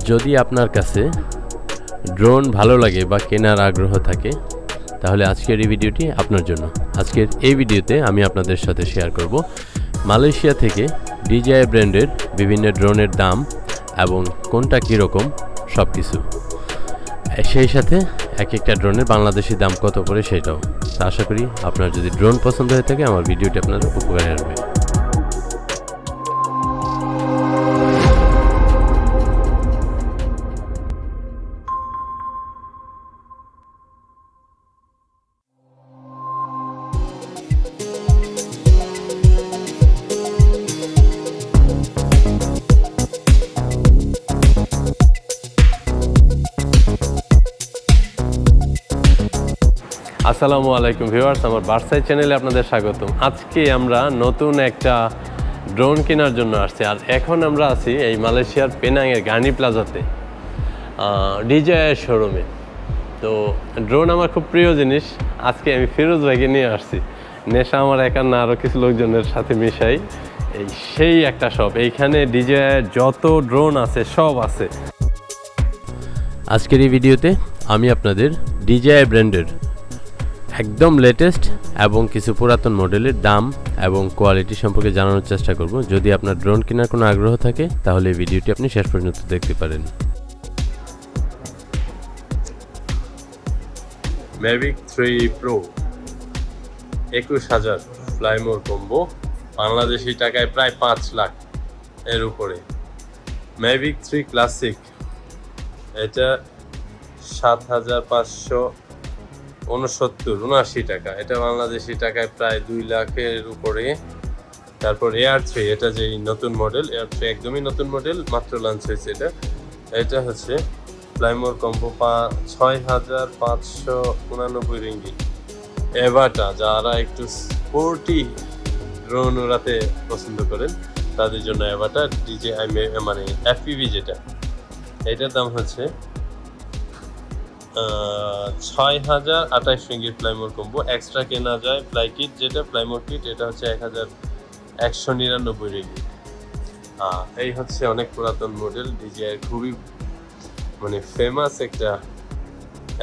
যদি আপনার কাছে ড্রোন ভালো লাগে বা কেনার আগ্রহ থাকে তাহলে আজকের এই ভিডিওটি আপনার জন্য। আজকের এই ভিডিওতে আমি আপনাদের সাথে শেয়ার করব মালয়েশিয়া থেকে DJI ব্র্যান্ডের বিভিন্ন ড্রোনের দাম এবং কোনটা কীরকম সব কিছু, সেই সাথে এক একটা ড্রোনের বাংলাদেশি দাম কত করে সেটাও। তা আশা করি আপনার যদি ড্রোন পছন্দ হয়ে থাকে আমার ভিডিওটি আপনার উপকারে আসবে। আসসালামু আলাইকুম ভিউয়ার্স, আমার বার্সাই চ্যানেলে আপনাদের স্বাগতম। আজকে আমরা নতুন একটা ড্রোন কেনার জন্য আসছি, আর এখন আমরা আছি এই মালয়েশিয়ার পেনাংয়ের GURNEY প্লাজাতে DJI শোরুমে। তো ড্রোন আমার খুব প্রিয় জিনিস। আজকে আমি ফিরোজ ভাইকে নিয়ে আসছি। নেশা আমার একার না, আরও কিছু লোকজনের সাথে মিশাই। সেই একটা শপ, এইখানে DJI যত ড্রোন আছে সব আছে। আজকের এই ভিডিওতে আমি আপনাদের DJI ব্র্যান্ডের একদম লেটেস্ট এবং কিছু পুরাতন মডেলের দাম এবং কোয়ালিটি সম্পর্কে জানানোর চেষ্টা করব। যদি আপনার ড্রোন কেনার কোনো আগ্রহ থাকে তাহলে এই ভিডিওটি আপনি শেষ পর্যন্ত দেখতে পারেন। Mavic 3 Pro 21,000 fly mode combo, Bangladeshi টাকায় প্রায় 5 লাখ এর উপরে। Mavic 3 ক্লাসিক, এটা 7,579 টাকা, এটা বাংলাদেশি টাকায় প্রায় 2 লাখের উপরে। তারপর Air 3, এটা যেই নতুন মডেল, Air 3 একদমই নতুন মডেল, মাত্র লঞ্চ হয়েছে। এটা হচ্ছে ফ্লাইমোর কম্বো 6,589 রিঙ্গিট। এভাটা, যারা একটু স্পোর্টি ড্রোন উড়াতে পছন্দ করেন তাদের জন্য এভাটা DJI মানে FPV যেটা, এটার দাম হচ্ছে 6,028 রিঙ্গিট ফ্লাইমোর কম্বো। এক্সট্রা কেনা যায় ফ্লাই কিট, যেটা ফ্লাইমোর কিট, এটা হচ্ছে 1,199 রিঙ্গিট। এই হচ্ছে অনেক পুরাতন মডেল, DJI খুবই মানে ফেমাস একটা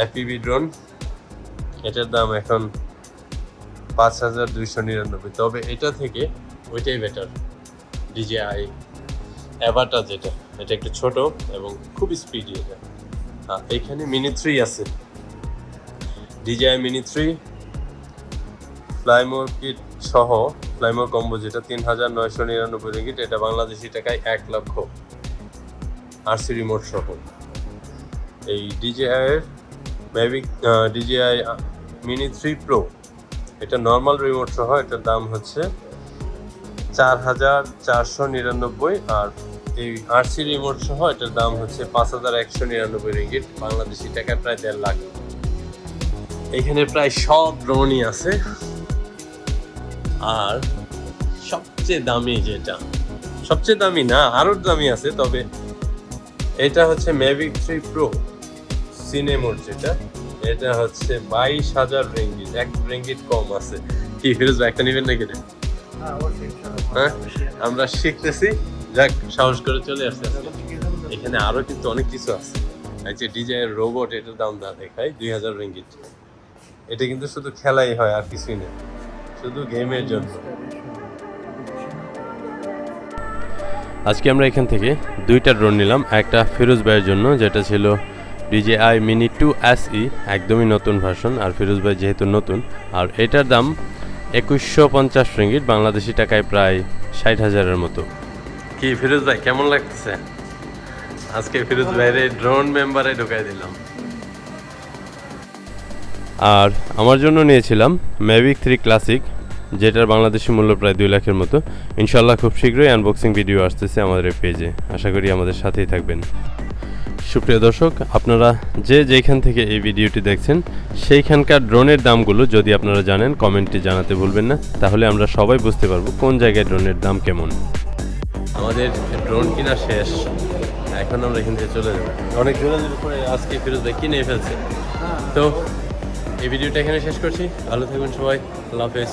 FPV ড্রোন। এটার দাম এখন 5,299। তবে এটা থেকে ওইটাই বেটার, DJI এভাটা যেটা, এটা একটু ছোট এবং খুবই স্পিডি। এটা এইখানে মিনি 3 আছে, DJI মিনি 3 ফ্লাইমোর কিট সহ ফ্লাইমোর কম্বো, যেটা 3,999 রিঙ্গিট। এটা বাংলাদেশি টাকায় 1 লক্ষ, RC রিমোট সহ। এই DJI Mavic DJI mini 3 Pro, এটা নর্মাল রিমোট সহ, এটার দাম হচ্ছে 4,499। আর এই RC রিমোট সহ এটার দাম হচ্ছে 5,199 রিঙ্গিট, বাংলাদেশি টাকায় প্রায় 1.5 লাখ। এখানে প্রায় সব ড্রোনই আছে। আর সবচেয়ে দামি যেটা, সবচেয়ে দামি না, আরো দামি আছে, তবে এটা হচ্ছে Mavic 3 Pro সিনে মোড যেটা, এটা হচ্ছে 22,000 রিঙ্গিট, 1 রিঙ্গিট কম আছে। কি ফিরোজ ভাই, একটা নিবেন নাকি? হ্যাঁ, আমরা শিখতেছি, যাক সাহস করে চলে আসছে। এখানে আরো কিন্তু অনেক কিছু আছে। এই যে DJI রোবট, এটার দাম না দেখায় 2,000 রিঙ্গিট। এটা কিন্তু শুধু খেলাই হয়, আর কিছুই নেই, শুধু গেমের জন্য। আজকে আমরা এখান থেকে 2টা ড্রোন নিলাম। একটা ফিরোজ ভাইয়ের জন্য, যেটা ছিল DJI মিনি 2 SE, একদমই নতুন ভার্সন, আর ফিরোজ ভাই যেহেতু নতুন। আর এটার দাম 2,150 রিঙ্গিট, বাংলাদেশি টাকায় প্রায় 60,000-এর মতো। কি ফিরোজ ভাই, কেমন লাগতেছে? আজকে ফিরোজ ভাইয়ের ড্রোন মেম্বারে ঢুকাই দিলাম। আর আমার জন্য নিয়েছিলাম Mavic 3 ক্লাসিক, যেটার বাংলাদেশি মূল্য প্রায় 2 লাখের মতো। ইনশাল্লাহ খুব শীঘ্রই আনবক্সিং ভিডিও আসতেছে আমাদের এই পেজে, আশা করি আমাদের সাথেই থাকবেন। সুপ্রিয় দর্শক, আপনারা যেখান থেকে এই ভিডিওটি দেখছেন সেইখানকার ড্রোনের দামগুলো যদি আপনারা জানেন কমেন্টে জানাতে ভুলবেন না, তাহলে আমরা সবাই বুঝতে পারবো কোন জায়গায় ড্রোনের দাম কেমন। আমাদের ড্রোন কিনা শেষ, এখন আমরা এখান থেকে চলে যাবো। অনেক জোরাজোরি করে আজকে ফিরোজ ভাই কিনে ফেলছে। তো এই ভিডিওটা এখানে শেষ করছি, ভালো থাকবেন সবাই, আল্লাহ হাফেজ।